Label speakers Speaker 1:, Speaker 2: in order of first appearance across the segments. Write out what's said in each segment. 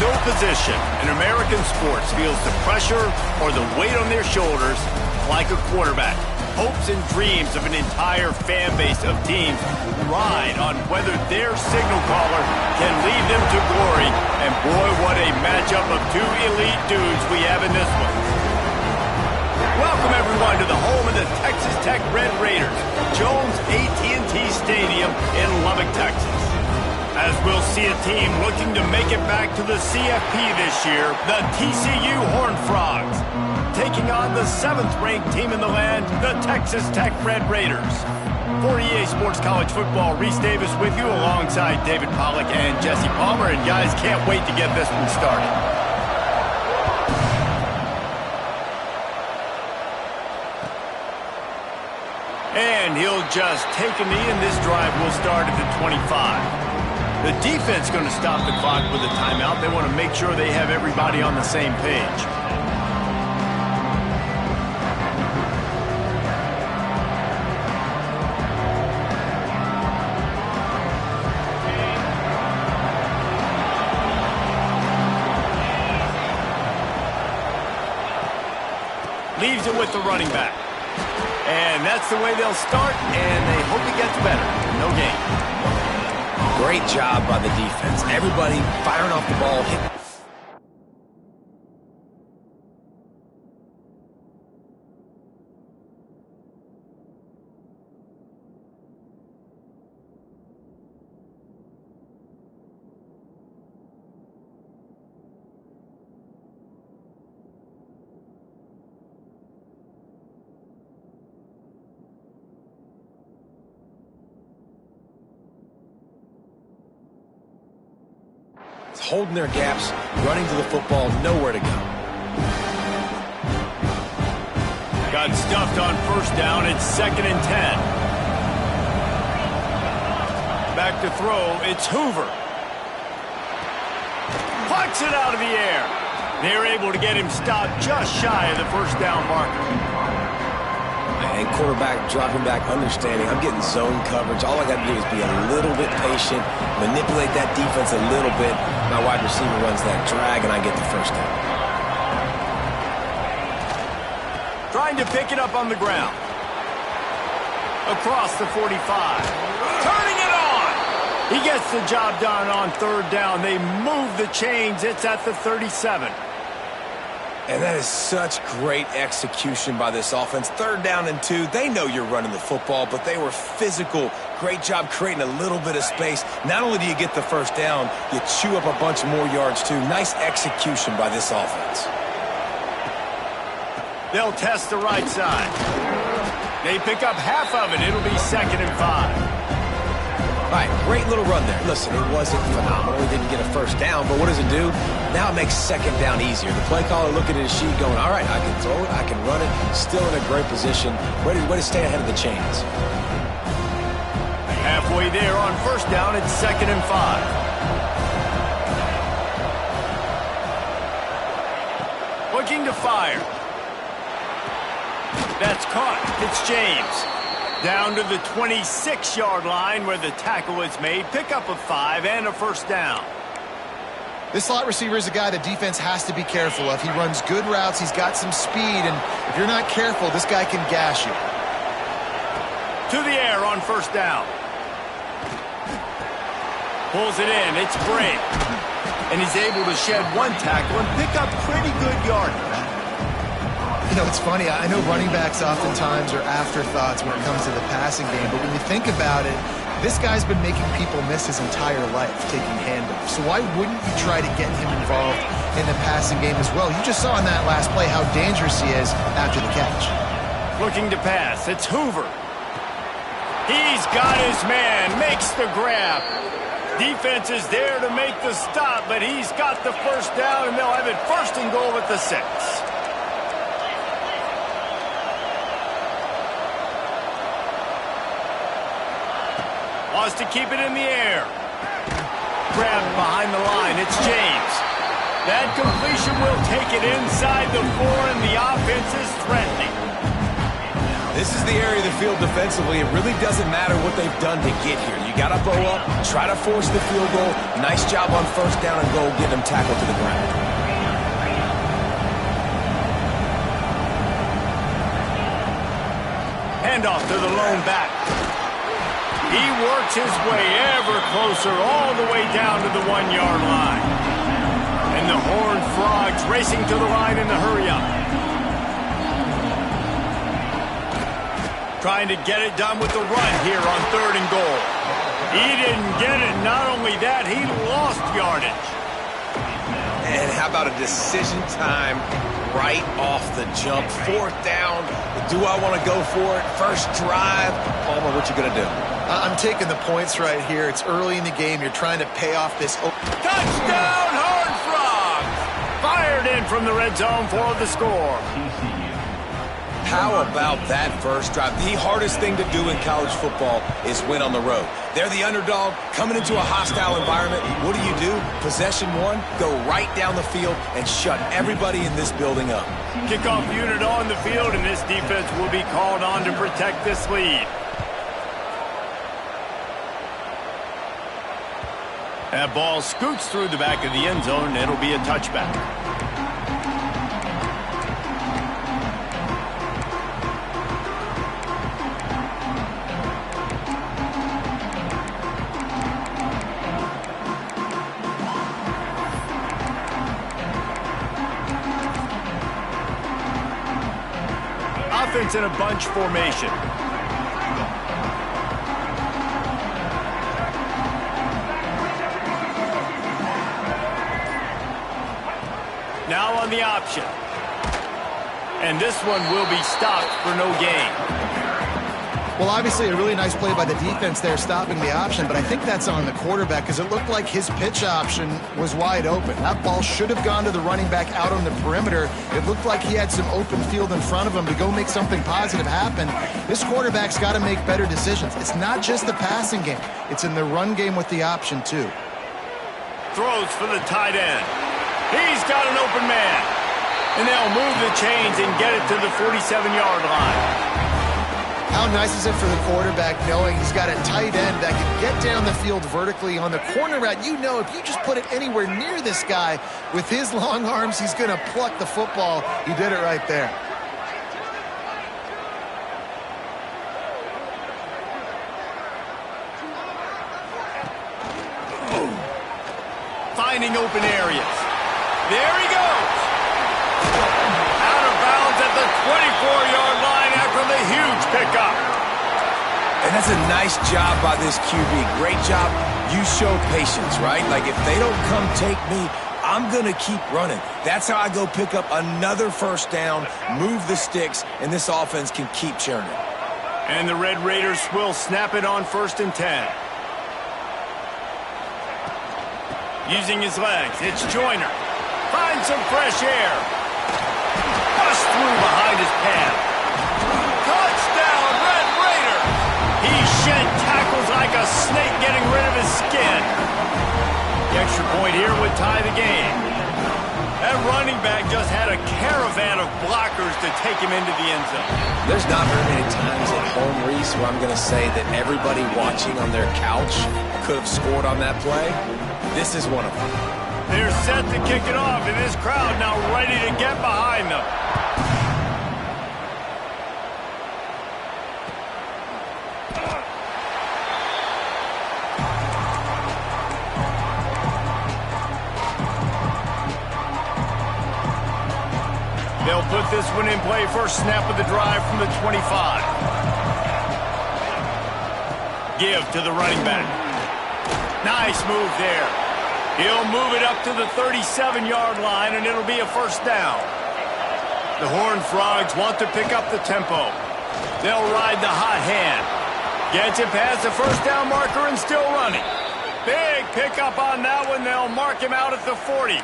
Speaker 1: No position in American sports feels the pressure or the weight on their shoulders like a quarterback. Hopes and dreams of an entire fan base of teams ride on whether their signal caller can lead them to glory. And boy, what a matchup of two elite dudes we have in this one. Welcome, everyone, to the home of the Texas Tech Red Raiders, Jones AT&T Stadium in Lubbock, Texas. As we'll see a team looking to make it back to the CFP this year, the TCU Horned Frogs, taking on the 7th-ranked team in the land, the Texas Tech Red Raiders. For EA Sports College Football, Reese Davis with you alongside David Pollack and Jesse Palmer. And guys, can't wait to get this one started. And he'll just take a knee, and this drive will start at the 25. The defense going to stop the clock with a timeout. They want to make sure they have everybody on the same page. Leaves it with the running back. And that's the way they'll start, and they hope it gets better. No gain.
Speaker 2: Great job by the defense. Everybody firing off the ball, hitting. Holding their gaps, running to the football, nowhere to go.
Speaker 1: Got stuffed on first down. It's 2nd and 10. Back to throw. It's Hoover. Plucks it out of the air. They're able to get him stopped just shy of the first down marker.
Speaker 2: And quarterback dropping back, understanding I'm getting zone coverage. All I got to do is be a little bit patient, manipulate that defense a little bit. My wide receiver runs that drag, and I get the first down.
Speaker 1: Trying to pick it up on the ground. Across the 45. Turning it on. He gets the job done on 3rd down. They move the chains. It's at the 37.
Speaker 2: And that is such great execution by this offense. 3rd down and 2. They know you're running the football, but they were physical. Great job creating a little bit of space. Not only do you get the first down, you chew up a bunch more yards, too. Nice execution by this offense.
Speaker 1: They'll test the right side. They pick up half of it. It'll be 2nd and 5.
Speaker 2: All right, great little run there. Listen, it wasn't phenomenal. He didn't get a first down, but what does it do? Now it makes 2nd down easier. The play caller looking at his sheet going, all right, I can throw it, I can run it. Still in a great position. Way to stay ahead of the chains.
Speaker 1: Halfway there on first down, it's 2nd and 5. Looking to fire. That's caught. It's James. Down to the 26-yard line where the tackle is made. Pick up a 5 and a first down.
Speaker 3: This slot receiver is a guy the defense has to be careful of. He runs good routes. He's got some speed, and if you're not careful, this guy can gash you.
Speaker 1: To the air on first down. Pulls it in. It's Bray. And he's able to shed one tackle and pick up pretty good yardage.
Speaker 3: You know, it's funny. I know running backs oftentimes are afterthoughts when it comes to the passing game, but when you think about it, this guy's been making people miss his entire life taking handoffs. So why wouldn't you try to get him involved in the passing game as well? You just saw in that last play how dangerous he is after the catch.
Speaker 1: Looking to pass. It's Hoover. He's got his man. Makes the grab. Defense is there to make the stop, but he's got the first down, and they'll have it 1st and goal at the 6. Wants to keep it in the air. Grabbed behind the line. It's James. That completion will take it inside the 4, and the offense is threatening.
Speaker 2: This is the area of the field defensively. It really doesn't matter what they've done to get here. You got to bow up, try to force the field goal. Nice job on first down and goal, getting them tackled to the ground.
Speaker 1: Handoff to the lone back. He works his way ever closer all the way down to the 1-yard line. And the Horned Frogs racing to the line in the hurry-up. Trying to get it done with the run here on 3rd and goal. He didn't get it. Not only that, he lost yardage.
Speaker 2: And how about a decision time right off the jump? 4th down. Do I want to go for it? First drive. Palmer, what you going to do?
Speaker 3: I'm taking the points right here. It's early in the game. You're trying to pay off this.
Speaker 1: Touchdown, Horned Frogs! Fired in from the red zone for the score.
Speaker 2: How about that first drive? The hardest thing to do in college football is win on the road. They're the underdog, coming into a hostile environment. What do? Possession one, go right down the field and shut everybody in this building up.
Speaker 1: Kickoff unit on the field, and this defense will be called on to protect this lead. That ball scoots through the back of the end zone, and it'll be a touchback. Offense in a bunch formation. Now on the option. And this one will be stopped for no gain.
Speaker 3: Well, obviously a really nice play by the defense there stopping the option, but I think that's on the quarterback because it looked like his pitch option was wide open. That ball should have gone to the running back out on the perimeter. It looked like he had some open field in front of him to go make something positive happen. This quarterback's got to make better decisions. It's not just the passing game. It's in the run game with the option, too.
Speaker 1: Throws for the tight end. He's got an open man. And they'll move the chains and get it to the 47-yard line.
Speaker 3: How nice is it for the quarterback knowing he's got a tight end that can get down the field vertically on the corner route? You know, if you just put it anywhere near this guy with his long arms, he's going to pluck the football. He did it right there.
Speaker 1: Finding open areas. There he goes. Out of bounds at the 24-yard line after the huge pickup.
Speaker 2: And that's a nice job by this QB. Great job. You show patience, right? Like, if they don't come take me, I'm going to keep running. That's how I go pick up another first down, move the sticks, and this offense can keep churning.
Speaker 1: And the Red Raiders will snap it on 1st and 10. Using his legs, it's Joyner. Finds some fresh air. Bust through behind his pad. Touchdown, Red Raiders! He shed tackles like a snake getting rid of his skin. The extra point here would tie the game. That running back just had a caravan of blockers to take him into the end zone.
Speaker 2: There's not very many times at home, Reese, where I'm going to say that everybody watching on their couch could have scored on that play. This is one of them.
Speaker 1: They're set to kick it off, and this crowd now ready to get behind them. They'll put this one in play. First snap of the drive from the 25. Give to the running back. Nice move there. He'll move it up to the 37-yard line, and it'll be a first down. The Horned Frogs want to pick up the tempo. They'll ride the hot hand. Gets it past the first down marker and still running. Big pickup on that one. They'll mark him out at the 40.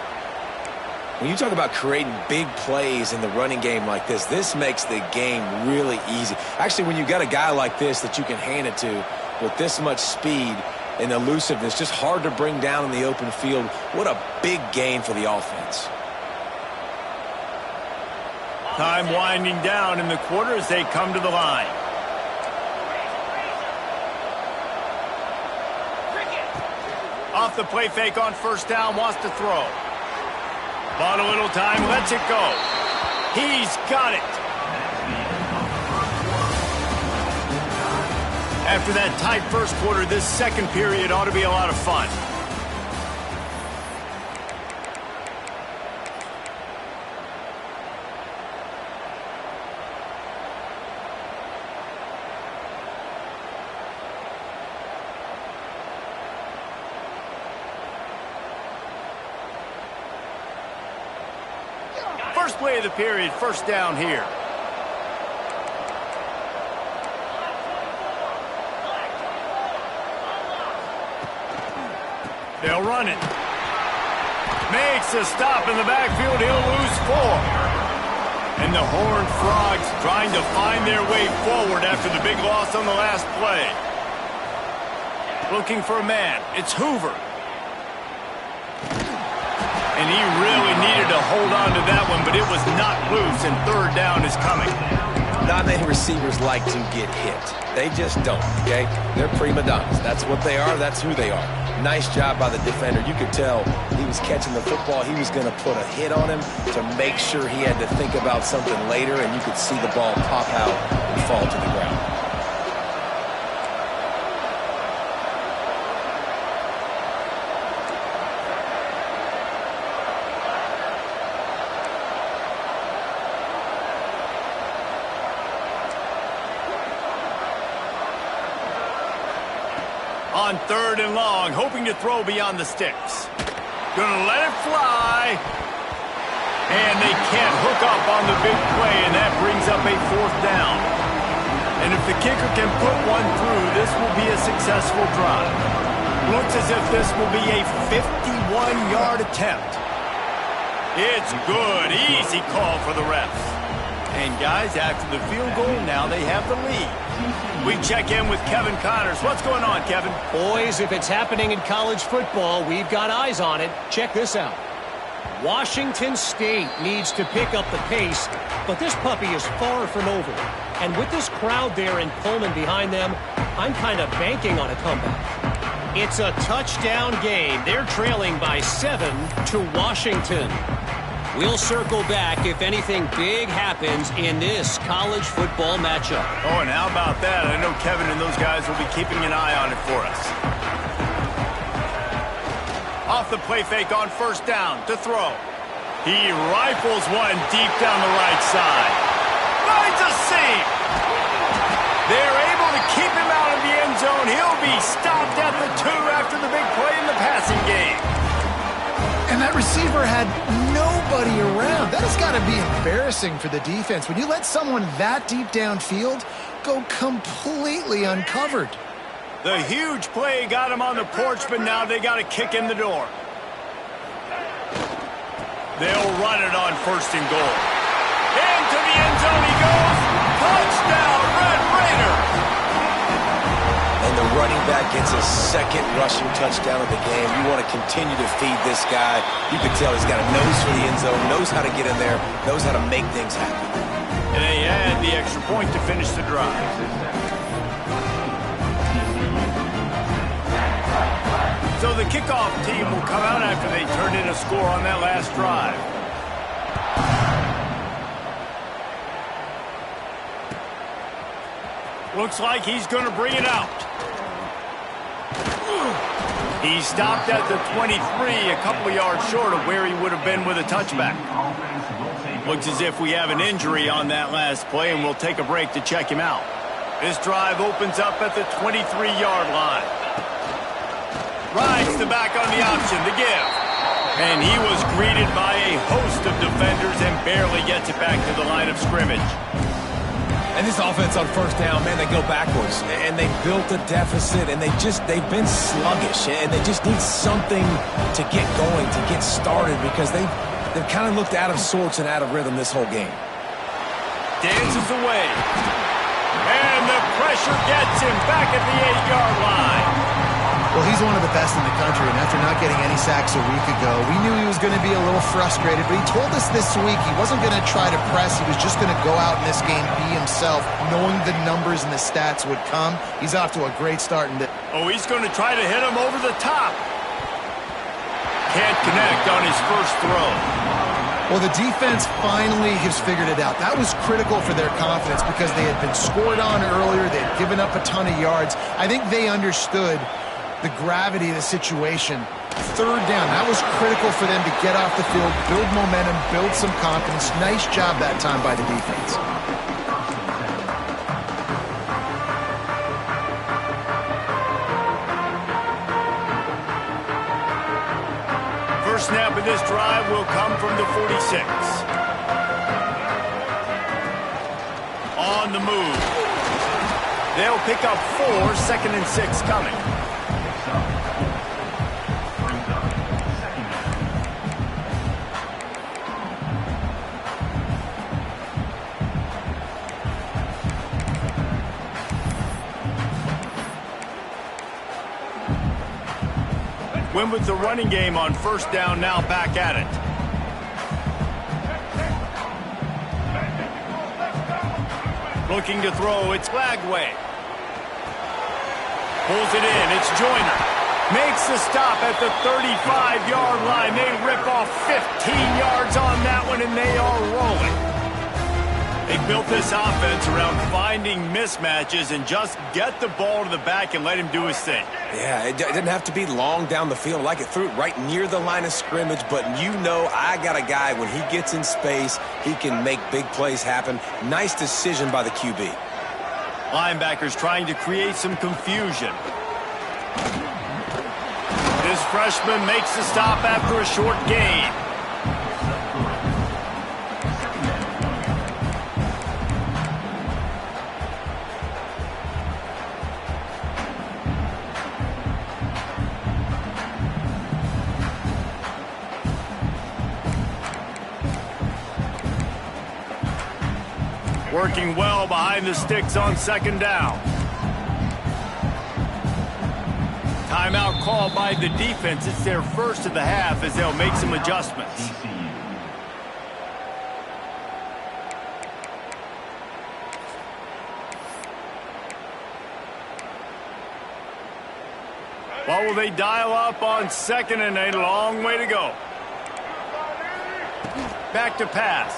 Speaker 2: When you talk about creating big plays in the running game like this makes the game really easy. Actually, when you got a guy like this that you can hand it to with this much speed and elusiveness, just hard to bring down in the open field. What a big gain for the offense.
Speaker 1: Time winding down in the quarter as they come to the line. Off the play fake on first down, wants to throw. Bought a little time, lets it go. He's got it. After that tight first quarter, this second period ought to be a lot of fun. First play of the period, first down here. They'll run it. Makes a stop in the backfield. He'll lose 4. And the Horned Frogs trying to find their way forward after the big loss on the last play. Looking for a man. It's Hoover. And he really needed to hold on to that one, but it was not loose, and third down is coming.
Speaker 2: Not many receivers like to get hit. They just don't, okay? They're prima donnas. That's what they are. That's who they are. Nice job by the defender. You could tell he was catching the football. He was going to put a hit on him to make sure he had to think about something later, and you could see the ball pop out and fall to the ground.
Speaker 1: On third and long, hoping to throw beyond the sticks. Gonna let it fly. And they can't hook up on the big play, and that brings up a fourth down. And if the kicker can put one through, this will be a successful drive. Looks as if this will be a 51-yard attempt. It's good. Easy call for the refs. And guys, after the field goal, now they have the lead. We check in with Kevin Connors. What's going on, Kevin?
Speaker 4: Boys, if it's happening in college football, we've got eyes on it. Check this out. Washington State needs to pick up the pace, but this puppy is far from over. And with this crowd there in Pullman behind them, I'm kind of banking on a comeback. It's a touchdown game. They're trailing by 7 to Washington. We'll circle back if anything big happens in this college football matchup.
Speaker 1: Oh, and how about that? I know Kevin and those guys will be keeping an eye on it for us. Off the play fake on first down to throw. He rifles one deep down the right side. Finds a seam. They're able to keep him out of the end zone. He'll be stopped at the 2 after the big play in the passing game.
Speaker 3: And that receiver had nobody around. That has got to be embarrassing for the defense. When you let someone that deep downfield go completely uncovered.
Speaker 1: The huge play got him on the porch, but now they got to kick in the door. They'll run it on first and goal. Into the end zone he goes. Touchdown, Red Raider.
Speaker 2: And the running back gets his second rushing touchdown of the game. You want to continue to feed this guy. You can tell he's got a nose for the end zone, knows how to get in there, knows how to make things happen.
Speaker 1: And they add the extra point to finish the drive. So the kickoff team will come out after they turned in a score on that last drive. Looks like he's going to bring it out. He stopped at the 23, a couple of yards short of where he would have been with a touchback. Looks as if we have an injury on that last play, and we'll take a break to check him out. This drive opens up at the 23-yard line. Rides the back on the option to give. And he was greeted by a host of defenders and barely gets it back to the line of scrimmage.
Speaker 2: And this offense on first down, man, they go backwards. And they built a deficit, and they've been sluggish. And they just need something to get going, to get started, because they've kind of looked out of sorts and out of rhythm this whole game.
Speaker 1: Dances away. And the pressure gets him back at the 8-yard line.
Speaker 3: Well, he's is one of the best in the country, and after not getting any sacks a week ago, we knew he was going to be a little frustrated, but he told us this week he wasn't going to try to press. He was just going to go out in this game, be himself, knowing the numbers and the stats would come. He's off to a great start.
Speaker 1: Oh, he's going to try to hit him over the top. Can't connect on his first throw.
Speaker 3: Well, the defense finally has figured it out. That was critical for their confidence because they had been scored on earlier. They had given up a ton of yards. I think they understood the gravity of the situation. Third down, that was critical for them to get off the field, build momentum, build some confidence. Nice job that time by the defense.
Speaker 1: First snap of this drive will come from the 46. On the move. They'll pick up 4, 2nd and 6 coming. Win with the running game on first down, now back at it. Looking to throw, it's Lagway. Pulls it in, it's Joyner. Makes the stop at the 35-yard line. They rip off 15 yards on that one, and they are rolling. They built this offense around finding mismatches and just get the ball to the back and let him do his thing.
Speaker 2: Yeah, it didn't have to be long down the field. Like it threw it right near the line of scrimmage, but you know I got a guy, when he gets in space, he can make big plays happen. Nice decision by the QB.
Speaker 1: Linebackers trying to create some confusion. This freshman makes the stop after a short gain. Working well behind the sticks on second down. Timeout called by the defense. It's their first of the half as they'll make some adjustments. What will they dial up on 2nd and a long way to go? Back to pass.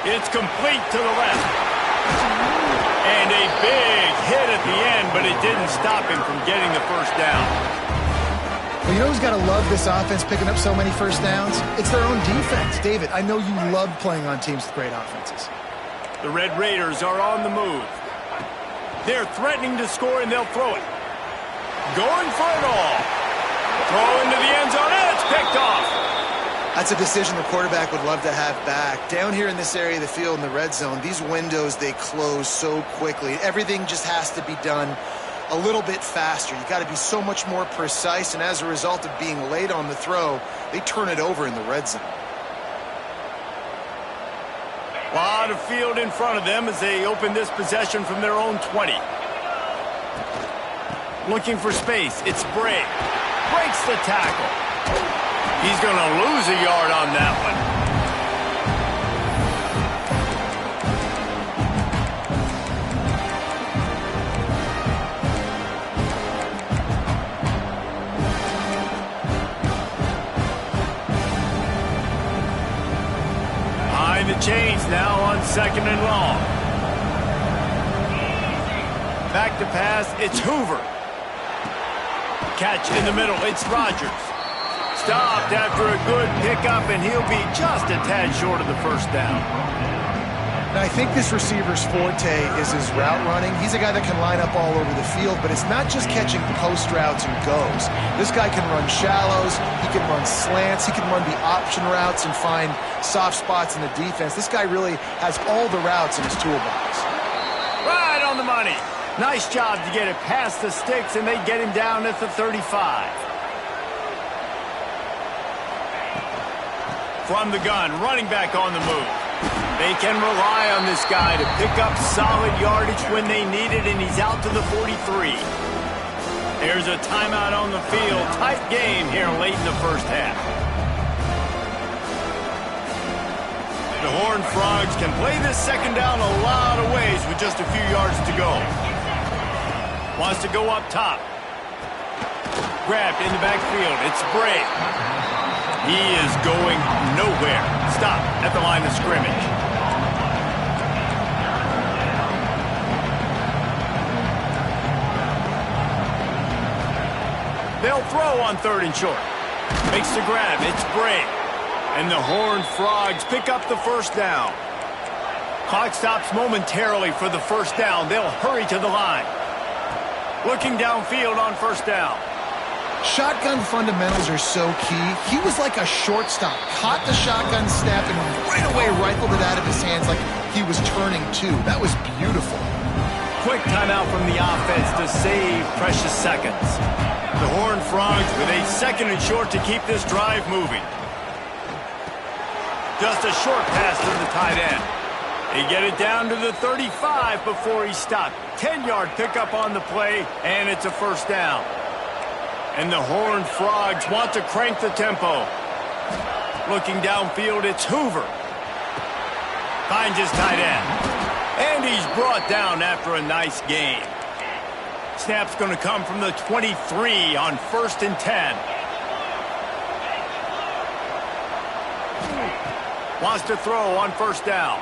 Speaker 1: It's complete to the left. And a big hit at the end, but it didn't stop him from getting the first down.
Speaker 3: Well, you know who's got to love this offense picking up so many first downs? It's their own defense. David, I know you love playing on teams with great offenses.
Speaker 1: The Red Raiders are on the move. They're threatening to score, and they'll throw it. Going for it all. Throw into the end zone, and it's picked off.
Speaker 3: That's a decision the quarterback would love to have back. Down here in this area of the field in the red zone, these windows, they close so quickly. Everything just has to be done a little bit faster. You got to be so much more precise, and as a result of being late on the throw, they turn it over in the red zone.
Speaker 1: A lot of field in front of them as they open this possession from their own 20. Looking for space. It's Bray. Breaks the tackle. He's going to lose a yard on that one. Behind the chains now on 2nd and long. Back to pass. It's Hoover. Catch in the middle. It's Rodgers. Stopped after a good pickup, and he'll be just a tad short of the first down.
Speaker 3: Now, I think this receiver's forte is his route running. He's a guy that can line up all over the field, but it's not just catching post routes and goes. This guy can run shallows, he can run slants, he can run the option routes and find soft spots in the defense. This guy really has all the routes in his toolbox.
Speaker 1: Right on the money. Nice job to get it past the sticks, and they get him down at the 35. From the gun, running back on the move. They can rely on this guy to pick up solid yardage when they need it, and he's out to the 43. There's a timeout on the field. Tight game here late in the first half. The Horned Frogs can play this second down a lot of ways with just a few yards to go. Wants to go up top. Grabbed in the backfield. It's Bray. He is going nowhere. Stop at the line of scrimmage. They'll throw on 3rd and short. Makes the grab. It's Bray. And the Horned Frogs pick up the first down. Clock stops momentarily for the first down. They'll hurry to the line. Looking downfield on first down.
Speaker 3: Shotgun fundamentals are so key. He was like a shortstop. Caught the shotgun snap and right away rifled it out of his hands like he was turning two. That was beautiful.
Speaker 1: Quick timeout from the offense to save precious seconds. The Horned Frogs with a 2nd and short to keep this drive moving. Just a short pass to the tight end. They get it down to the 35 before he stopped. 10-yard pickup on the play, and it's a first down. And the Horned Frogs want to crank the tempo. Looking downfield, it's Hoover. Finds his tight end. And he's brought down after a nice gain. Snap's going to come from the 23 on 1st and 10. Wants to throw on first down.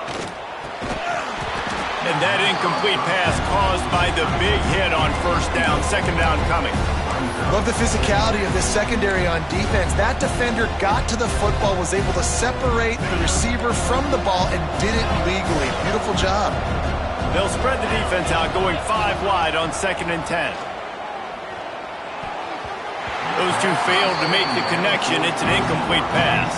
Speaker 1: And that incomplete pass caused by the big hit on first down. 2nd down coming.
Speaker 3: Love the physicality of this secondary on defense. That defender got to the football, was able to separate the receiver from the ball, and did it legally. Beautiful job.
Speaker 1: They'll spread the defense out, going 5 wide on 2nd and 10. Those two failed to make the connection. It's an incomplete pass.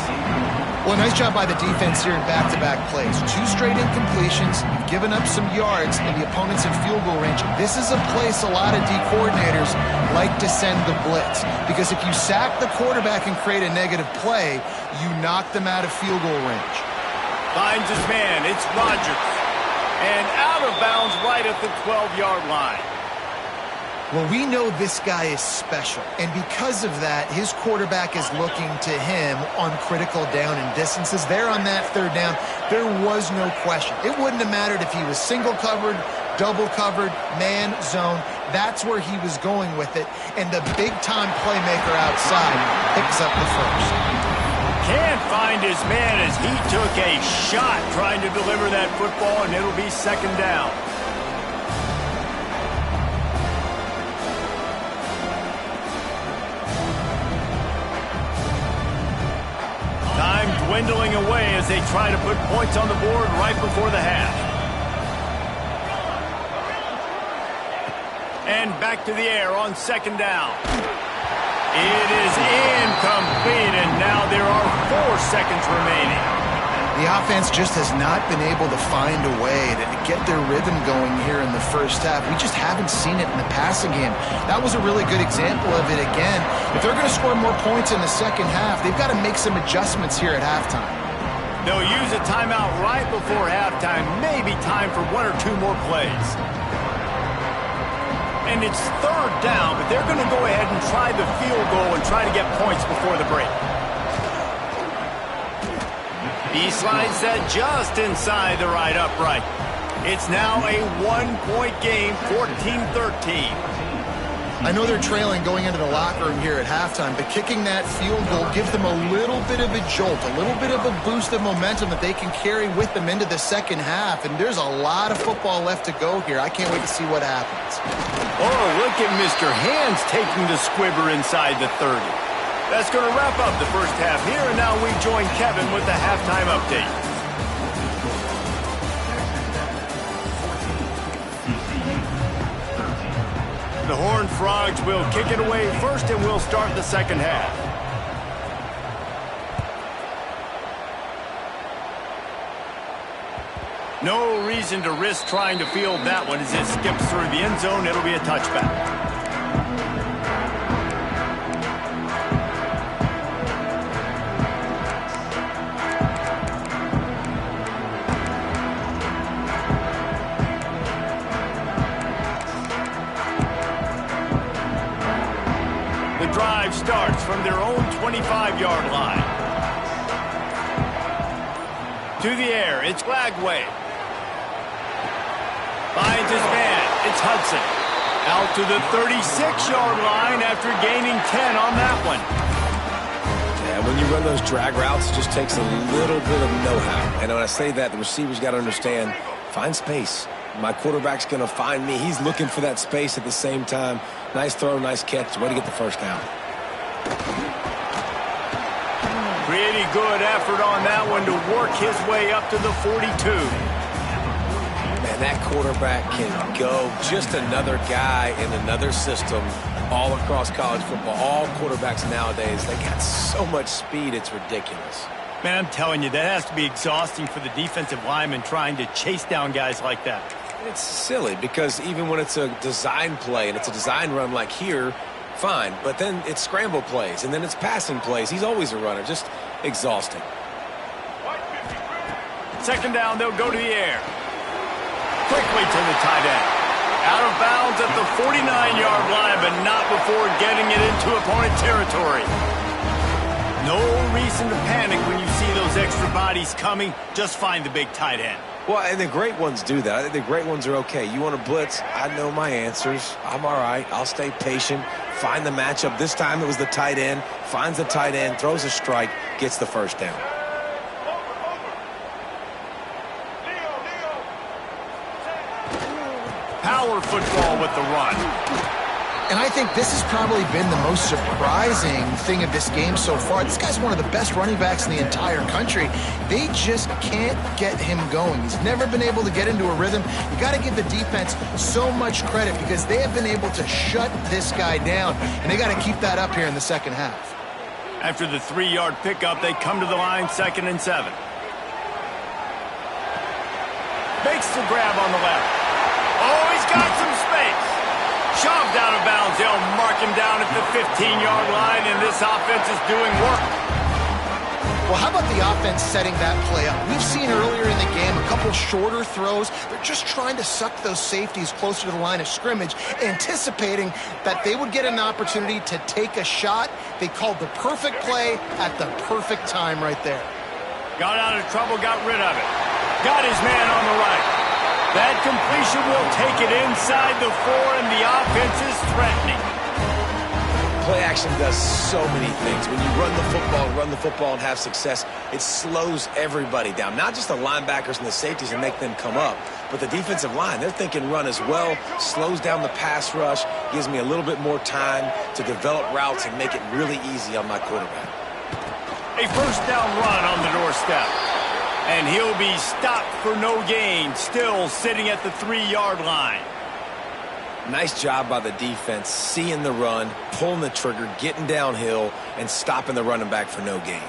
Speaker 3: Well, nice job by the defense here in back-to-back plays. 2 straight incompletions. You've given up some yards, and the opponent's in field goal range. This is a place a lot of D coordinators like to send the blitz, because if you sack the quarterback and create a negative play, you knock them out of field goal range.
Speaker 1: Finds his man. It's Rodgers. And out of bounds right at the 12-yard line.
Speaker 3: Well, we know this guy is special, and because of that, his quarterback is looking to him on critical down and distances. There on that 3rd down, there was no question. It wouldn't have mattered if he was single covered, double covered, man, zone. That's where he was going with it, and the big-time playmaker outside picks up the first.
Speaker 1: Can't find his man as he took a shot trying to deliver that football, and it'll be 2nd down. Time dwindling away as they try to put points on the board right before the half. And back to the air on 2nd down. It is incomplete, and now there are 4 seconds remaining.
Speaker 3: The offense just has not been able to find a way to get their rhythm going here in the first half. We just haven't seen it in the passing game. That was a really good example of it again. If they're going to score more points in the second half, they've got to make some adjustments here at halftime.
Speaker 1: They'll use a timeout right before halftime. Maybe time for 1 or 2 more plays. And it's 3rd down, but they're going to go ahead and try the field goal and try to get points before the break. He slides that just inside the right upright. It's now a 1-point game, 14-13.
Speaker 3: I know they're trailing going into the locker room here at halftime, but kicking that field goal gives them a little bit of a jolt, a little bit of a boost of momentum that they can carry with them into the second half, and there's a lot of football left to go here. I can't wait to see what happens.
Speaker 1: Oh, look at Mr. Hands taking the squibber inside the 30. That's going to wrap up the first half here, and now we join Kevin with the halftime update. The Horned Frogs will kick it away first, and we'll start the second half. No reason to risk trying to field that one as it skips through the end zone. It'll be a touchback. drive starts from their own 25-yard line. To the air, it's Lagway. Finds his man, it's Hudson. Out to the 36-yard line after gaining 10 on that one.
Speaker 2: Yeah, when you run those drag routes, it just takes a little bit of know-how. And when I say that, the receiver's got to understand, find space. My quarterback's going to find me. He's looking for that space at the same time. Nice throw, nice catch. Way to get the first down.
Speaker 1: Pretty good effort on that one to work his way up to the 42.
Speaker 2: Man, that quarterback can go. Just another guy in another system all across college football. All quarterbacks nowadays, they got so much speed, it's ridiculous.
Speaker 1: Man, I'm telling you, that has to be exhausting for the defensive lineman trying to chase down guys like that.
Speaker 2: It's silly because even when it's a design play and it's a design run like here, fine. But then it's scramble plays and then it's passing plays. He's always a runner. Just exhausting.
Speaker 1: Second down, they'll go to the air. Quickly to the tight end. Out of bounds at the 49-yard line, but not before getting it into opponent territory. No reason to panic when you see those extra bodies coming. Just find the big tight end.
Speaker 2: Well, and the great ones do that. I think the great ones are okay. You want to blitz? I know my answers. I'm all right. I'll stay patient. Find the matchup. This time it was the tight end. Finds the tight end, throws a strike, gets the first down.
Speaker 1: Power football with the run.
Speaker 3: And I think this has probably been the most surprising thing of this game so far. This guy's one of the best running backs in the entire country. They just can't get him going. He's never been able to get into a rhythm. You got to give the defense so much credit because they have been able to shut this guy down, and they got to keep that up here in the second half.
Speaker 1: After the 3-yard pickup, they come to the line, 2nd and 7. Makes the grab on the left. Oh, he's got some space. Shoved out of bounds. They'll mark him down at the 15-yard line, and this offense is doing work.
Speaker 3: Well, how about the offense setting that play up? We've seen earlier in the game a couple shorter throws. They're just trying to suck those safeties closer to the line of scrimmage, anticipating that they would get an opportunity to take a shot. They called the perfect play at the perfect time right there.
Speaker 1: Got out of trouble, got rid of it. Got his man on the right. That completion will take it inside the 4, and the offense is threatening.
Speaker 2: Play action does so many things. When you run the football and have success, it slows everybody down. Not just the linebackers and the safeties and make them come up, but the defensive line. They're thinking run as well, slows down the pass rush, gives me a little bit more time to develop routes and make it really easy on my quarterback.
Speaker 1: A first down run on the doorstep. And he'll be stopped for no gain, still sitting at the 3-yard line.
Speaker 2: Nice job by the defense, seeing the run, pulling the trigger, getting downhill, and stopping the running back for no gain.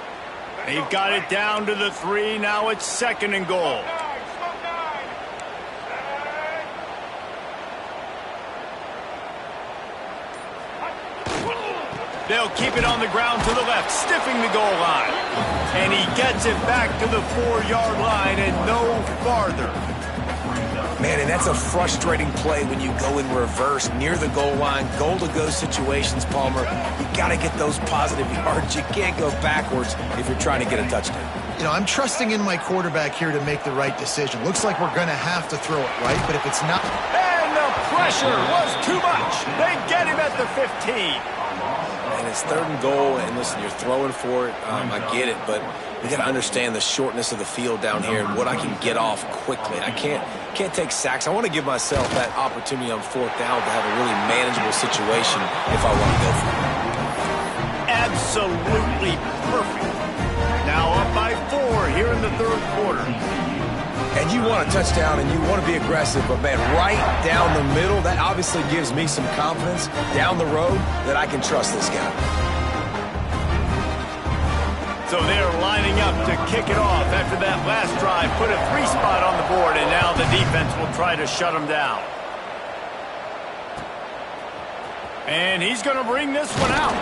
Speaker 1: They've got it down to the 3. Now it's 2nd and goal. They'll keep it on the ground to the left, stiffing the goal line. And he gets it back to the 4-yard line and no farther.
Speaker 2: Man, and that's a frustrating play when you go in reverse near the goal line, goal-to-go situations, Palmer. You got to get those positive yards. You can't go backwards if you're trying to get a touchdown.
Speaker 3: You know, I'm trusting in my quarterback here to make the right decision. Looks like we're going to have to throw it, right? But if it's not...
Speaker 1: And the pressure was too much. They get him at the 15.
Speaker 2: And it's 3rd and goal, and listen, you're throwing for it. I get it, but we got to understand the shortness of the field down here and what I can get off quickly. I can't take sacks. I want to give myself that opportunity on 4th down to have a really manageable situation if I want to go for it.
Speaker 1: Absolutely perfect. Now up by 4 here in the 3rd quarter.
Speaker 2: And you want a touchdown and you want to be aggressive, but man, right down the middle, that obviously gives me some confidence down the road that I can trust this guy.
Speaker 1: So they're lining up to kick it off after that last drive. Put a 3 spot on the board, and now the defense will try to shut them down. And he's going to bring this one out.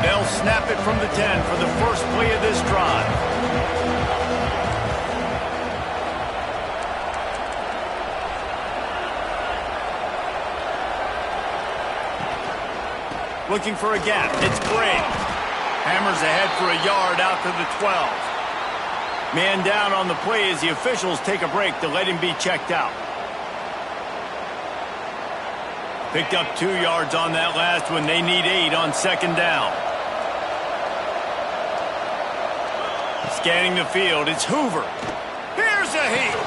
Speaker 1: They'll snap it from the 10 for the first play of this drive. Looking for a gap. It's Brady. Hammers ahead for a yard out to the 12. Man down on the play as the officials take a break to let him be checked out. Picked up 2 yards on that last one. They need 8 on second down. Scanning the field, it's Hoover. Here's a heat.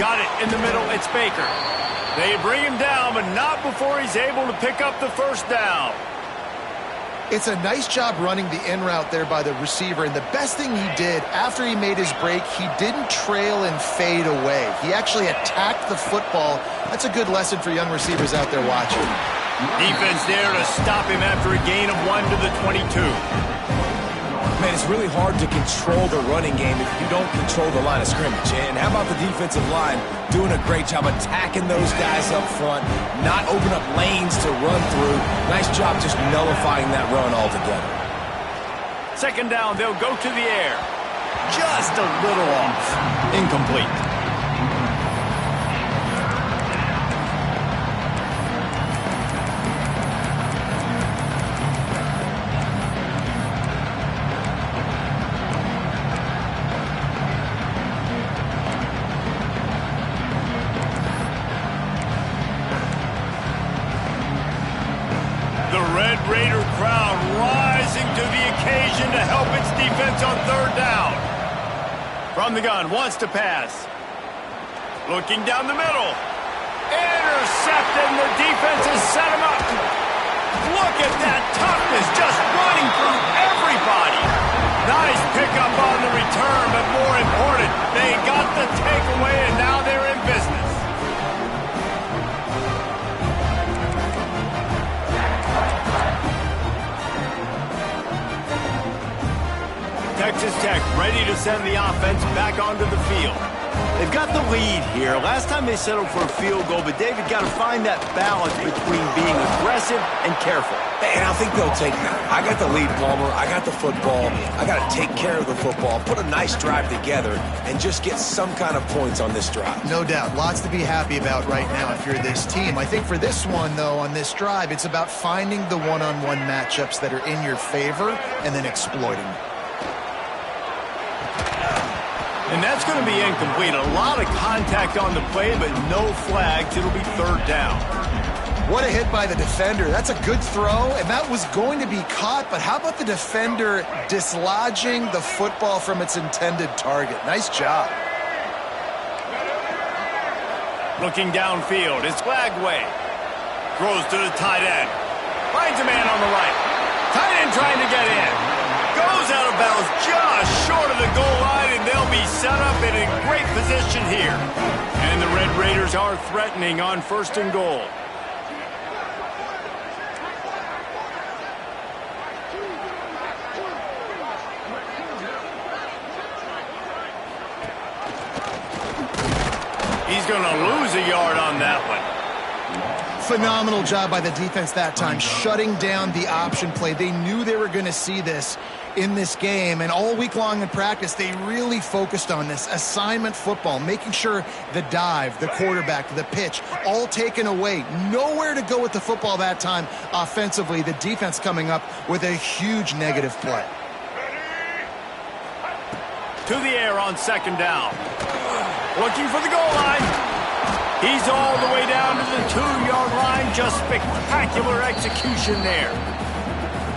Speaker 1: Got it in the middle, it's Baker. They bring him down, but not before he's able to pick up the first down.
Speaker 3: It's a nice job running the in route there by the receiver, and the best thing he did after he made his break, he didn't trail and fade away. He actually attacked the football. That's a good lesson for young receivers out there watching.
Speaker 1: Defense there to stop him after a gain of 1 to the 22.
Speaker 2: Man, it's really hard to control the running game if you don't control the line of scrimmage. And how about the defensive line doing a great job attacking those guys up front, not open up lanes to run through. Nice job just nullifying that run altogether.
Speaker 1: Second down, they'll go to the air. Just a little off. Incomplete. Raider crowd rising to the occasion to help its defense on third down. From the gun, wants to pass. Looking down the middle. Intercepted, and the defense has set him up. Look at that toughness, just running through everybody. Nice pickup on the return, but more important, they got the takeaway, and now they're in business. Texas Tech ready to send the offense back onto the field. They've got the lead here. Last time they settled for a field goal, but David got to find that balance between being aggressive and careful.
Speaker 2: And I think they'll take that. I got the lead, Palmer. I got the football. I got to take care of the football, put a nice drive together, and just get some kind of points on this drive.
Speaker 3: No doubt. Lots to be happy about right now if you're this team. I think for this one, though, on this drive, it's about finding the one-on-one matchups that are in your favor and then exploiting them.
Speaker 1: And that's going to be incomplete. A lot of contact on the play, but no flags. It'll be third down.
Speaker 3: What a hit by the defender. That's a good throw, and that was going to be caught, but how about the defender dislodging the football from its intended target? Nice job.
Speaker 1: Looking downfield, it's Lagway. Throws to the tight end. Finds a man on the right. Tight end trying to get in. Goes out of bounds just short of the goal line, and they'll be set up in a great position here. And the Red Raiders are threatening on first and goal. He's going to lose a yard on that one.
Speaker 3: Phenomenal job by the defense that time, shutting down the option play. They knew they were going to see this in this game, and all week long in practice, they really focused on this assignment football, making sure the dive, the quarterback, the pitch, all taken away. Nowhere to go with the football that time offensively. The defense coming up with a huge negative play.
Speaker 1: To the air on second down. Looking for the goal line. He's all the way down to the 2-yard line. Just spectacular execution there.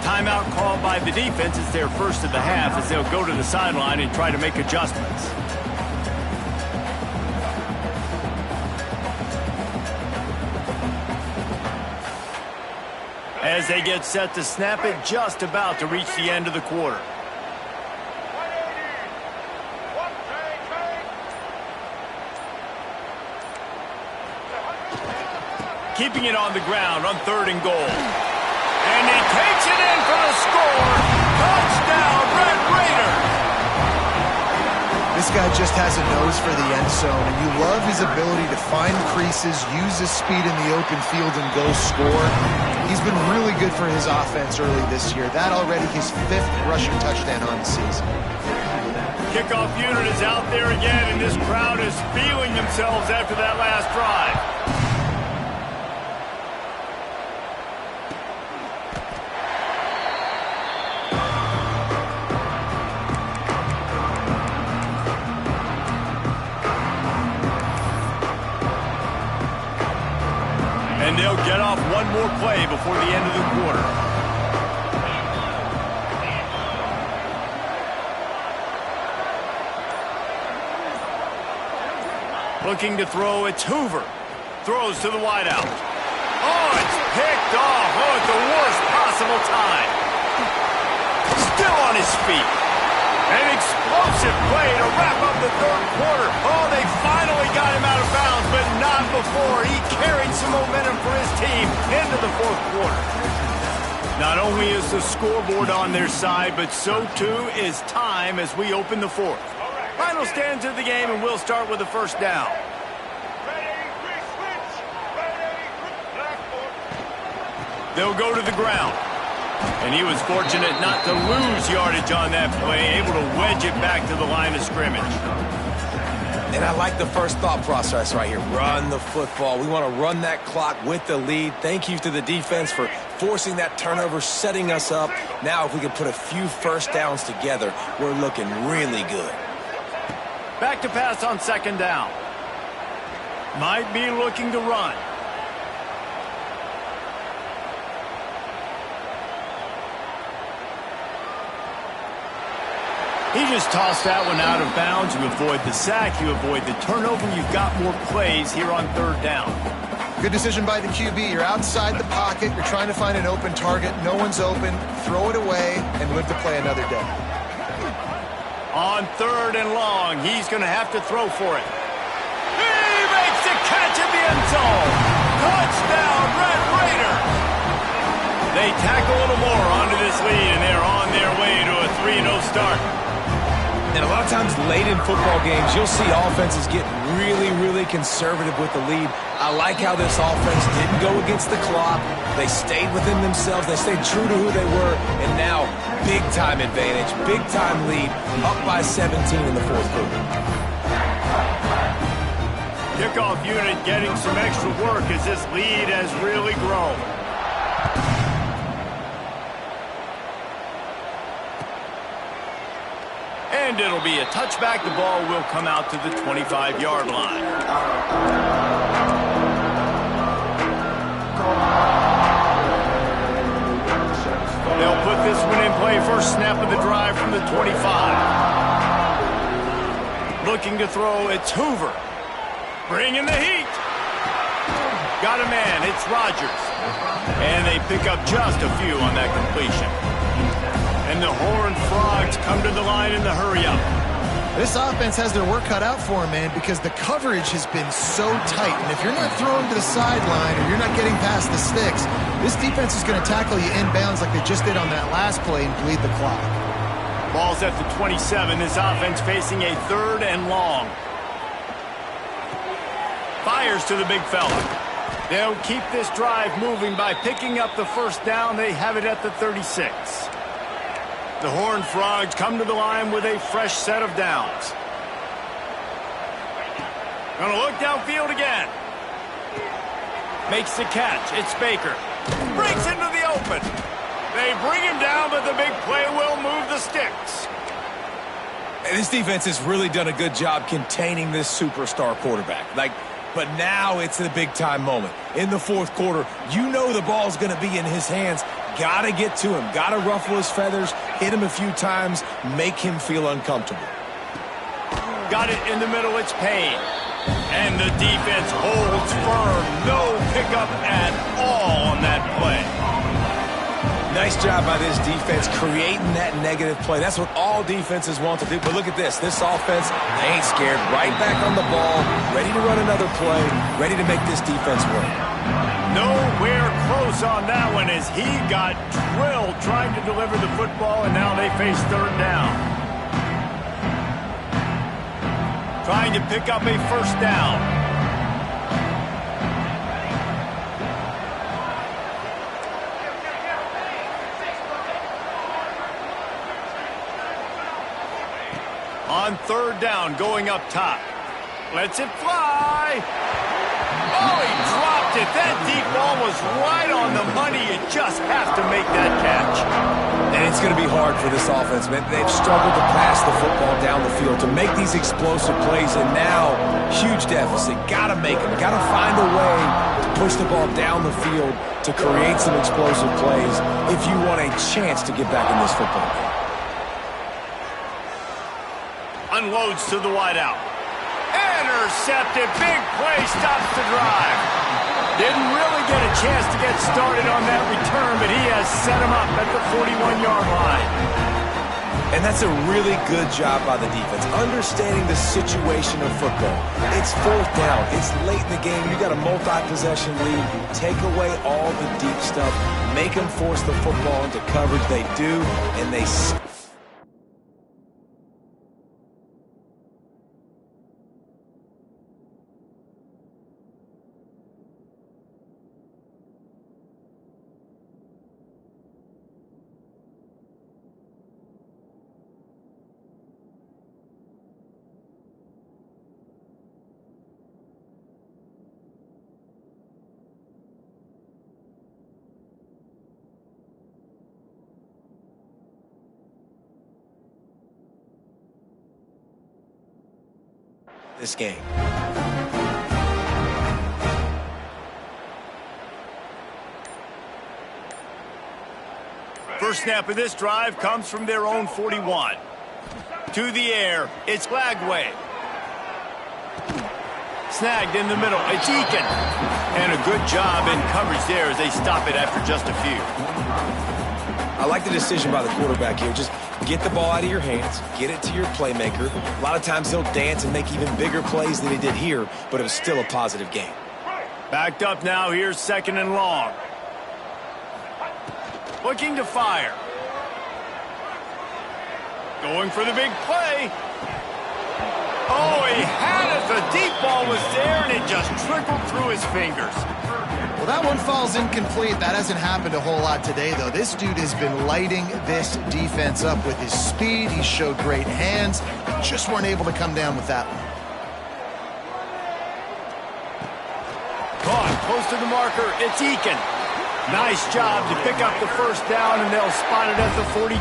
Speaker 1: Timeout called by the defense. It's their first of the half as they'll go to the sideline and try to make adjustments. As they get set to snap it, just about to reach the end of the quarter. Keeping it on the ground on third and goal. And he takes it in for the score. Touchdown, Red Raiders.
Speaker 3: This guy just has a nose for the end zone, and you love his ability to find creases, use his speed in the open field, and go score. He's been really good for his offense early this year. That already his 5th rushing touchdown on the season.
Speaker 1: Kickoff unit is out there again, and this crowd is feeling themselves after that last drive. get off one more play before the end of the quarter. Looking to throw, it's Hoover. Throws to the wideout. Oh, it's picked off. Oh, at the worst possible time. Still on his feet. An explosive play to wrap up the third quarter. Oh, they finally got him out of bounds, but not before. He carried some momentum for his team into the fourth quarter. Not only is the scoreboard on their side, but so too is time as we open the fourth. Final stands of the game, and we'll start with the first down. They'll go to the ground. And he was fortunate not to lose yardage on that play, able to wedge it back to the line of scrimmage.
Speaker 2: And I like the first thought process right here. Run the football. We want to run that clock with the lead. Thank you to the defense for forcing that turnover, setting us up. Now if we can put a few first downs together, we're looking really good.
Speaker 1: Back to pass on second down. Might be looking to run. He just tossed that one out of bounds. You avoid the sack, you avoid the turnover. You've got more plays here on third down.
Speaker 3: Good decision by the QB. You're outside the pocket. You're trying to find an open target. No one's open. Throw it away and live to play another day.
Speaker 1: On third and long, he's going to have to throw for it. He makes the catch in the end zone. Touchdown, Red Raider. They tack a little more onto this lead, and they're on their way to a 3-0 start.
Speaker 2: And a lot of times late in football games, you'll see offenses get really, really conservative with the lead. I like how this offense didn't go against the clock. They stayed within themselves. They stayed true to who they were. And now, big-time advantage, big-time lead, up by 17 in the fourth quarter.
Speaker 1: Kickoff unit getting some extra work as this lead has really grown. And it'll be a touchback. The ball will come out to the 25-yard line. They'll put this one in play. First snap of the drive from the 25. Looking to throw, it's Hoover. Bringing the heat. Got a man, it's Rodgers. And they pick up just a few on that completion. And the Horned Frogs come to the line in the hurry-up.
Speaker 3: This offense has their work cut out for them, man, because the coverage has been so tight. And if you're not throwing to the sideline or you're not getting past the sticks, this defense is going to tackle you inbounds like they just did on that last play and bleed the clock.
Speaker 1: Ball's at the 27. This offense facing a third and long. Fires to the big fella. They'll keep this drive moving by picking up the first down. They have it at the 36. The Horned Frogs come to the line with a fresh set of downs. Gonna look downfield again. Makes the catch. It's Baker. Breaks into the open. They bring him down, but the big play will move the sticks.
Speaker 2: This defense has really done a good job containing this superstar quarterback. But now it's the big-time moment. In the fourth quarter, you know the ball's going to be in his hands. Got to get to him. Got to ruffle his feathers, hit him a few times, make him feel uncomfortable.
Speaker 1: Got it in the middle. It's Payne. And the defense holds firm. No pickup at all on that play.
Speaker 2: Nice job by this defense creating that negative play. That's what all defenses want to do. But look at this. This offense, they ain't scared. Right back on the ball, ready to run another play, ready to make this defense work.
Speaker 1: Nowhere close on that one as he got drilled trying to deliver the football, and now they face third down. Trying to pick up a first down. On third down, going up top. Lets it fly. Oh, he dropped it. That deep ball was right on the money. You just have to make that catch.
Speaker 2: And it's going to be hard for this offense, man. They've struggled to pass the football down the field to make these explosive plays, and now huge deficit. Got to make them. Got to find a way to push the ball down the field to create some explosive plays if you want a chance to get back in this football game.
Speaker 1: Unloads to the wideout. Intercepted. Big play. Stops the drive. Didn't really get a chance to get started on that return, but he has set him up at the 41-yard line.
Speaker 2: And that's a really good job by the defense, understanding the situation of football. It's fourth down. It's late in the game. You got a multi-possession lead. Take away all the deep stuff. Make them force the football into coverage. They do, and they... this game.
Speaker 1: First snap of this drive comes from their own 41. To the air, it's Lagway. Snagged in the middle, it's Eakin. And a good job in coverage there as they stop it after just a few.
Speaker 2: I like the decision by the quarterback here. Just get the ball out of your hands, get it to your playmaker. A lot of times they'll dance and make even bigger plays than he did here, but it was still a positive game.
Speaker 1: Backed up now, here's second and long. Looking to fire. Going for the big play. Oh, he had it. The deep ball was there, and it just trickled through his fingers.
Speaker 3: Well, that one falls incomplete. That hasn't happened a whole lot today, though. This dude has been lighting this defense up with his speed. He showed great hands. Just weren't able to come down with that one.
Speaker 1: Caught close to the marker. It's Eakin. Nice job to pick up the first down, and they'll spot it at the 42.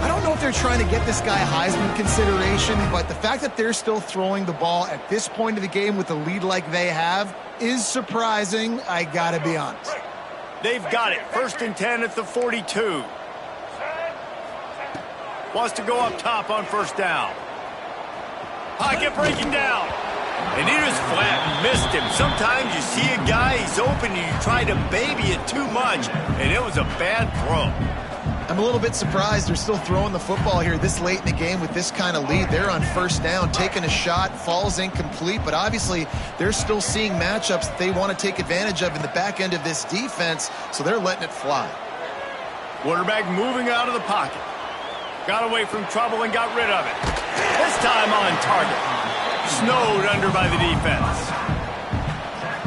Speaker 3: I don't know if they're trying to get this guy Heisman consideration, but the fact that they're still throwing the ball at this point of the game with a lead like they have is surprising, I gotta be honest.
Speaker 1: They've got it. First and 10 at the 42. Wants to go up top on first down. Pocket breaking down. And he just flat missed him. Sometimes you see a guy, he's open, and you try to baby it too much, and it was a bad throw.
Speaker 3: I'm a little bit surprised they're still throwing the football here this late in the game with this kind of lead. They're on first down, taking a shot, falls incomplete, but obviously they're still seeing matchups that they want to take advantage of in the back end of this defense, so they're letting it fly.
Speaker 1: Quarterback moving out of the pocket. Got away from trouble and got rid of it. This time on target. Snowed under by the defense.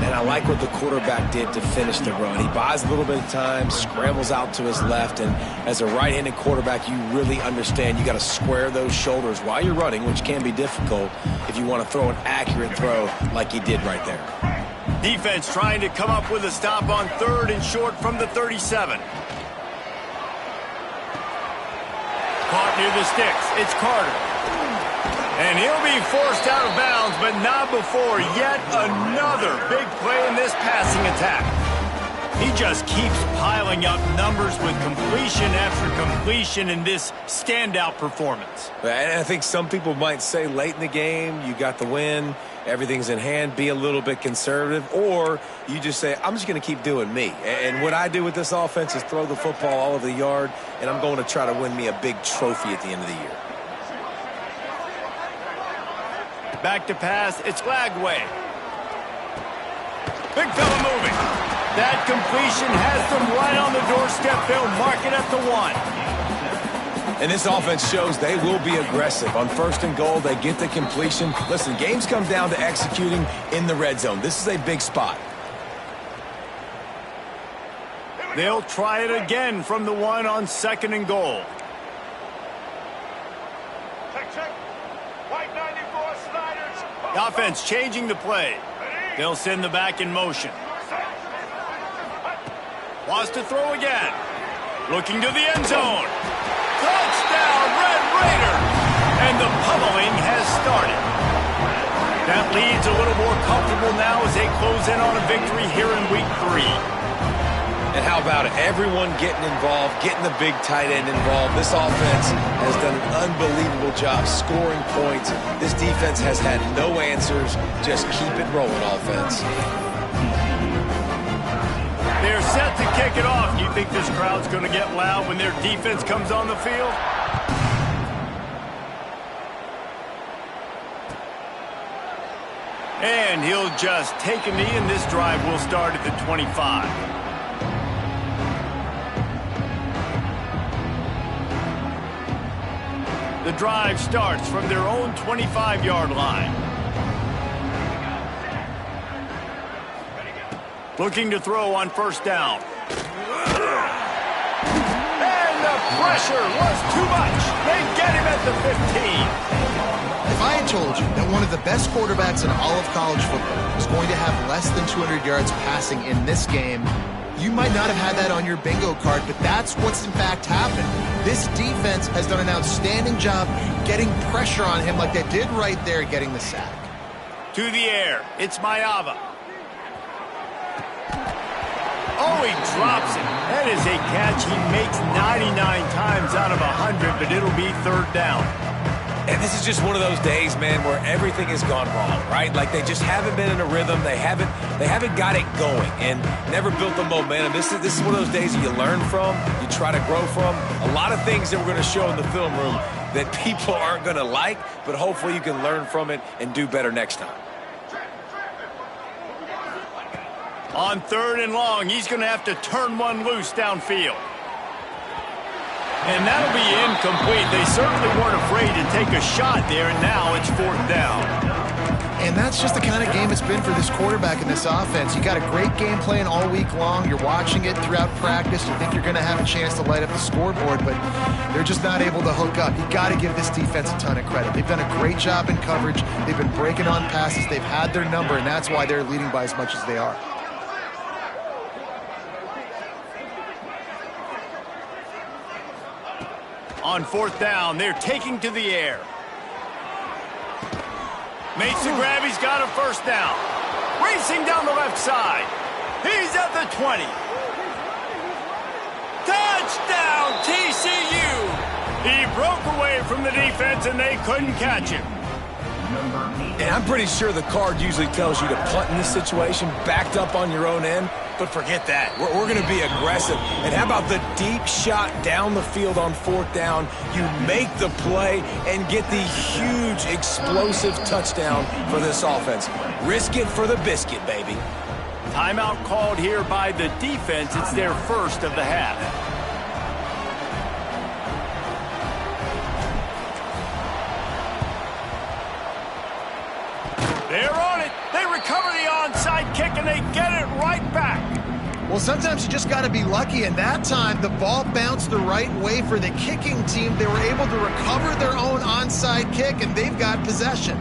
Speaker 2: And I like what the quarterback did to finish the run. He buys a little bit of time, scrambles out to his left, and as a right-handed quarterback, you really understand you got to square those shoulders while you're running, which can be difficult if you want to throw an accurate throw like he did right there.
Speaker 1: Defense trying to come up with a stop on third and short from the 37. Caught near the sticks. It's Carter. And he'll be forced out of bounds, but not before yet another big play in this passing attack. He just keeps piling up numbers with completion after completion in this standout performance.
Speaker 2: And I think some people might say late in the game, you got the win, everything's in hand, be a little bit conservative, or you just say, I'm just going to keep doing me. And what I do with this offense is throw the football all over the yard, and I'm going to try to win me a big trophy at the end of the year.
Speaker 1: Back to pass, it's Lagway. Big fella moving. That completion has them right on the doorstep. They'll mark it at the 1.
Speaker 2: And this offense shows they will be aggressive. On first and goal, they get the completion. Listen, games come down to executing in the red zone. This is a big spot.
Speaker 1: They'll try it again from the 1 on second and goal.
Speaker 5: Check. White 94 sliders.
Speaker 1: The offense changing the play. They'll send the back in motion. Wants to throw again. Looking to the end zone. Touchdown, Red Raiders! And the pummeling has started. That lead's a little more comfortable now as they close in on a victory here in Week 3.
Speaker 2: And how about it? Everyone getting involved, getting the big tight end involved. This offense has done an unbelievable job scoring points. This defense has had no answers. Just keep it rolling, offense.
Speaker 1: They're set to kick it off. You think this crowd's going to get loud when their defense comes on the field? And he'll just take a knee, and this drive will start at the 25. The drive starts from their own 25-yard line. Looking to throw on first down. And the pressure was too much. They get him at the 15.
Speaker 3: If I had told you that one of the best quarterbacks in all of college football was going to have less than 200 yards passing in this game, you might not have had that on your bingo card, but that's what's in fact happened. This defense has done an outstanding job getting pressure on him like they did right there, getting the sack.
Speaker 1: To the air, it's Maiava. Oh, he drops it. That is a catch he makes 99 times out of 100, but it'll be third down.
Speaker 2: And this is just one of those days, man, where everything has gone wrong, right? Like they just haven't been in a rhythm. They haven't got it going and never built the momentum. This is one of those days that you learn from, you try to grow from. A lot of things that we're going to show in the film room that people aren't going to like, but hopefully you can learn from it and do better next time.
Speaker 1: On third and long, he's going to have to turn one loose downfield. And that'll be incomplete. They certainly weren't afraid to take a shot there, and now it's fourth down.
Speaker 3: And that's just the kind of game it's been for this quarterback in this offense. You got a great game plan all week long. You're watching it throughout practice. You think you're going to have a chance to light up the scoreboard, but they're just not able to hook up. You got to give this defense a ton of credit. They've done a great job in coverage. They've been breaking on passes. They've had their number, and that's why they're leading by as much as they are.
Speaker 1: On fourth down, they're taking to the air. Makes the grab, he's got a first down. Racing down the left side. He's at the 20. Touchdown, TCU! He broke away from the defense and they couldn't catch him.
Speaker 2: And I'm pretty sure the card usually tells you to punt in this situation, backed up on your own end, but forget that. We're going to be aggressive. And how about the deep shot down the field on fourth down? You make the play and get the huge explosive touchdown for this offense. Risk it for the biscuit, baby.
Speaker 1: Timeout called here by the defense. It's their first of the half. They're on it. They recover the onside kick, and they get it right back.
Speaker 3: Well, sometimes you just got to be lucky, and that time the ball bounced the right way for the kicking team. They were able to recover their own onside kick, and they've got possession.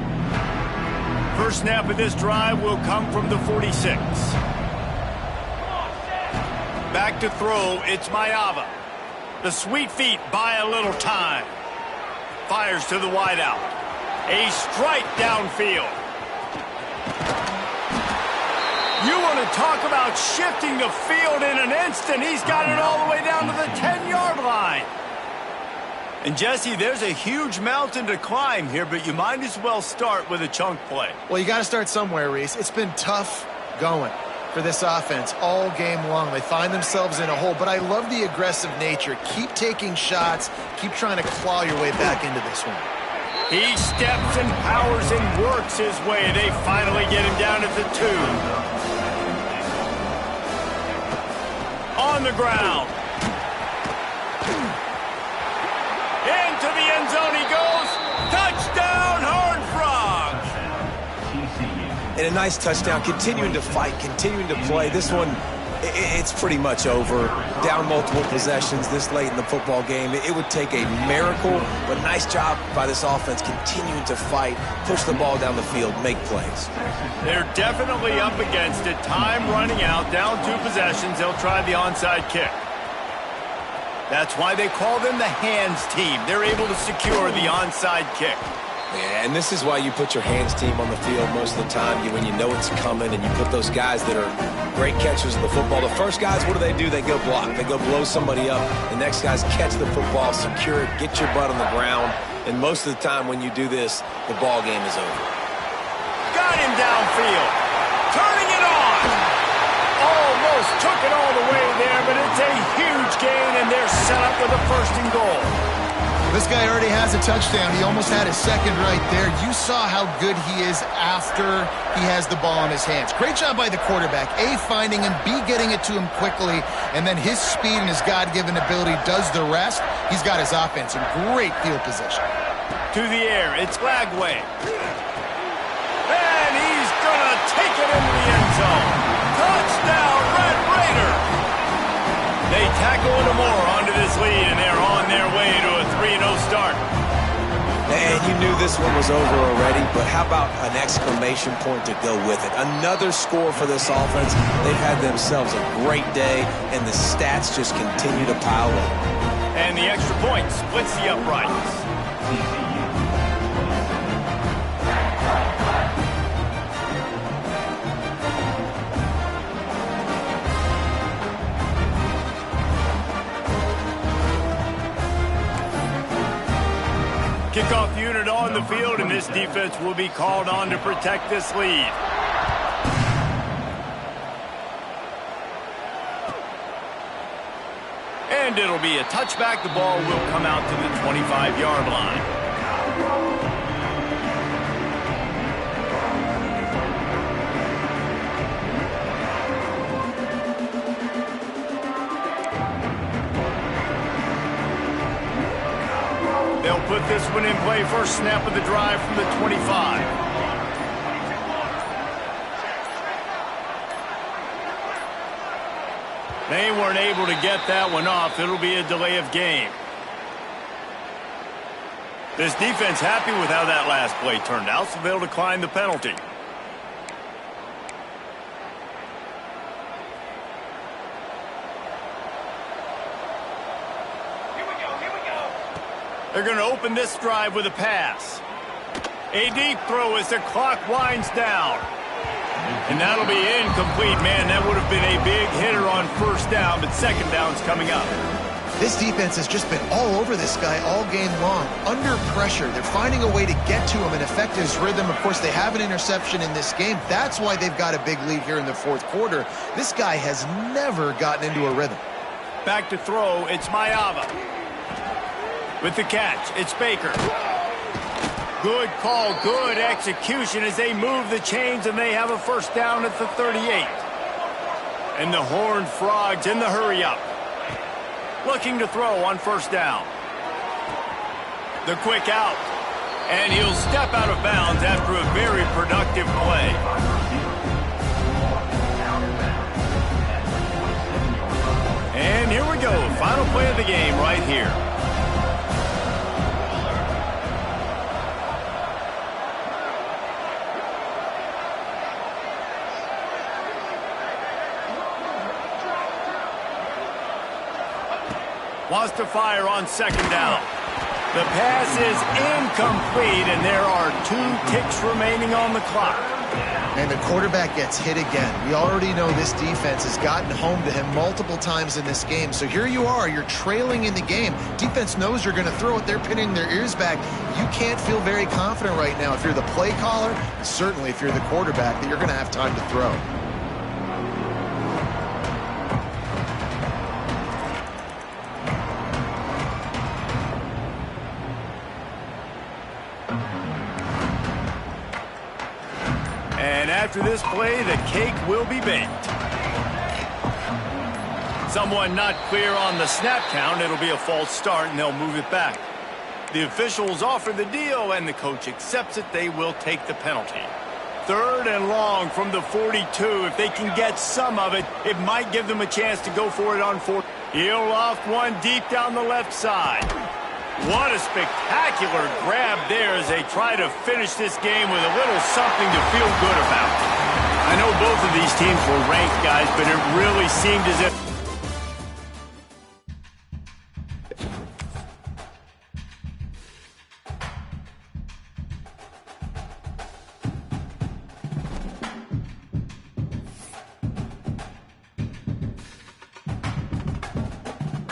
Speaker 1: First snap of this drive will come from the 46. Back to throw, it's Maiava. The sweet feet buy a little time. Fires to the wideout. A strike downfield. You want to talk about shifting the field in an instant. He's got it all the way down to the 10-yard line. And, Jesse, there's a huge mountain to climb here, but you might as well start with a chunk play.
Speaker 3: Well, you got to start somewhere, Reese. It's been tough going for this offense all game long. They find themselves in a hole, but I love the aggressive nature. Keep taking shots. Keep trying to claw your way back into this one.
Speaker 1: He steps and powers and works his way. They finally get him down at the 2. On the ground. Into the end zone he goes. Touchdown, Horned Frogs.
Speaker 2: And a nice touchdown, continuing to fight, continuing to play. This one it's pretty much over. Down multiple possessions this late in the football game. It would take a miracle, but nice job by this offense continuing to fight, push the ball down the field, make plays.
Speaker 1: They're definitely up against it. Time running out, down 2 possessions. They'll try the onside kick. That's why they call them the hands team. They're able to secure the onside kick.
Speaker 2: Yeah, and this is why you put your hands team on the field most of the time when you know it's coming, and you put those guys that are great catchers of the football. The first guys, what do? They go block. They go blow somebody up. The next guys catch the football, secure it, get your butt on the ground. And most of the time when you do this, the ball game is over.
Speaker 1: Got him downfield. Turning it on. Almost took it all the way there, but it's a huge gain, and they're set up with a 1st and goal.
Speaker 3: This guy already has a touchdown. He almost had his 2nd right there. You saw how good he is after he has the ball in his hands. Great job by the quarterback. A, finding him, B, getting it to him quickly, and then his speed and his God-given ability does the rest. He's got his offense in great field position.
Speaker 1: To the air, it's Lagway. And he's going to take it into the end zone. Touchdown, Red Raider! They tackle into more onto this lead, and they're on their way to a 3-0 start.
Speaker 2: And you knew this one was over already, but how about an exclamation point to go with it? Another score for this offense. They've had themselves a great day, and the stats just continue to pile up.
Speaker 1: And the extra point splits the uprights. Kickoff unit on the field, and this defense will be called on to protect this lead. And it'll be a touchback. The ball will come out to the 25-yard line. They'll put this one in play. First snap of the drive from the 25. They weren't able to get that one off. It'll be a delay of game. This defense happy with how that last play turned out, so they'll decline the penalty. They're going to open this drive with a pass. A deep throw as the clock winds down. And that'll be incomplete, man. That would have been a big hitter on 1st down, but 2nd down's coming up.
Speaker 3: This defense has just been all over this guy all game long. Under pressure, they're finding a way to get to him and affect his rhythm. Of course, they have an interception in this game. That's why they've got a big lead here in the 4th quarter. This guy has never gotten into a rhythm.
Speaker 1: Back to throw, it's Mayava. With the catch, it's Baker. Good call, good execution as they move the chains, and they have a 1st down at the 38. And the Horned Frogs in the hurry-up. Looking to throw on 1st down. The quick out. And he'll step out of bounds after a very productive play. And here we go. Final play of the game right here. Wants to fire on 2nd down. The pass is incomplete, and there are 2 ticks remaining on the clock.
Speaker 3: And the quarterback gets hit again. We already know this defense has gotten home to him multiple times in this game. So here you are, you're trailing in the game. Defense knows you're going to throw it. They're pinning their ears back. You can't feel very confident right now if you're the play caller, and certainly if you're the quarterback, that you're going to have time to throw.
Speaker 1: And after this play, the cake will be baked. Someone not clear on the snap count. It'll be a false start, and they'll move it back. The officials offer the deal, and the coach accepts it. They will take the penalty. 3rd and long from the 42. If they can get some of it, it might give them a chance to go for it on 4. He'll loft one deep down the left side. What a spectacular grab there as they try to finish this game with a little something to feel good about. I know both of these teams were ranked, guys, but it really seemed as if